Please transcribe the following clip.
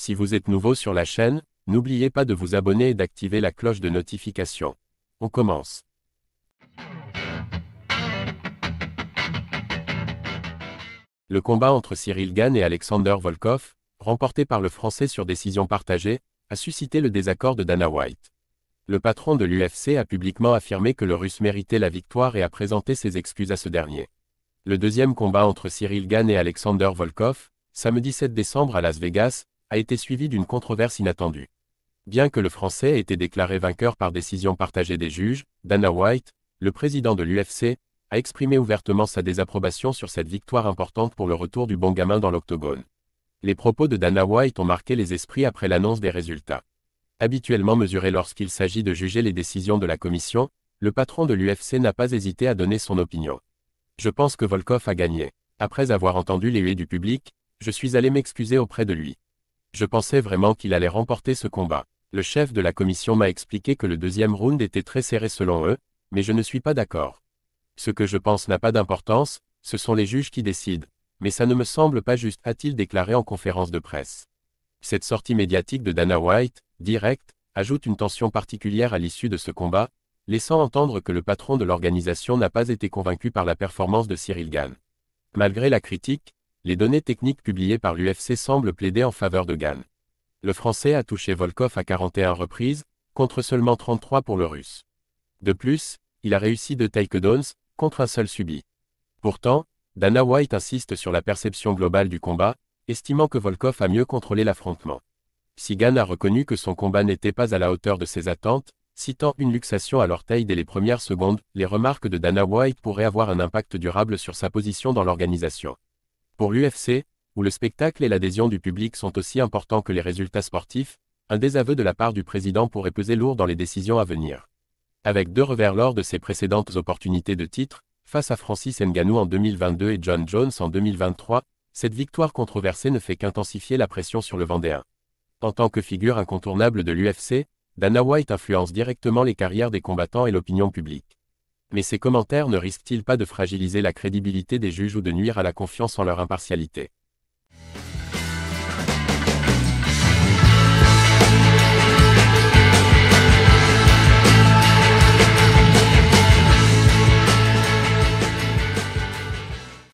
Si vous êtes nouveau sur la chaîne, n'oubliez pas de vous abonner et d'activer la cloche de notification. On commence. Le combat entre Cyril Gane et Alexander Volkov, remporté par le Français sur décision partagée, a suscité le désaccord de Dana White. Le patron de l'UFC a publiquement affirmé que le Russe méritait la victoire et a présenté ses excuses à ce dernier. Le deuxième combat entre Cyril Gane et Alexander Volkov, samedi 7 décembre à Las Vegas, a été suivi d'une controverse inattendue. Bien que le Français ait été déclaré vainqueur par décision partagée des juges, Dana White, le président de l'UFC, a exprimé ouvertement sa désapprobation sur cette victoire importante pour le retour du bon gamin dans l'octogone. Les propos de Dana White ont marqué les esprits après l'annonce des résultats. Habituellement mesuré lorsqu'il s'agit de juger les décisions de la commission, le patron de l'UFC n'a pas hésité à donner son opinion. Je pense que Volkov a gagné. Après avoir entendu les huées du public, je suis allé m'excuser auprès de lui. Je pensais vraiment qu'il allait remporter ce combat. Le chef de la commission m'a expliqué que le deuxième round était très serré selon eux, mais je ne suis pas d'accord. Ce que je pense n'a pas d'importance, ce sont les juges qui décident, mais ça ne me semble pas juste, a-t-il déclaré en conférence de presse. Cette sortie médiatique de Dana White, directe, ajoute une tension particulière à l'issue de ce combat, laissant entendre que le patron de l'organisation n'a pas été convaincu par la performance de Cyril Gane. Malgré la critique, les données techniques publiées par l'UFC semblent plaider en faveur de Gane. Le Français a touché Volkov à 41 reprises, contre seulement 33 pour le Russe. De plus, il a réussi 2 takedowns, contre un seul subi. Pourtant, Dana White insiste sur la perception globale du combat, estimant que Volkov a mieux contrôlé l'affrontement. Si Gane a reconnu que son combat n'était pas à la hauteur de ses attentes, citant une luxation à l'orteil dès les premières secondes, les remarques de Dana White pourraient avoir un impact durable sur sa position dans l'organisation. Pour l'UFC, où le spectacle et l'adhésion du public sont aussi importants que les résultats sportifs, un désaveu de la part du président pourrait peser lourd dans les décisions à venir. Avec 2 revers lors de ses précédentes opportunités de titre, face à Francis Ngannou en 2022 et John Jones en 2023, cette victoire controversée ne fait qu'intensifier la pression sur le Vendéen. En tant que figure incontournable de l'UFC, Dana White influence directement les carrières des combattants et l'opinion publique. Mais ces commentaires ne risquent-ils pas de fragiliser la crédibilité des juges ou de nuire à la confiance en leur impartialité ?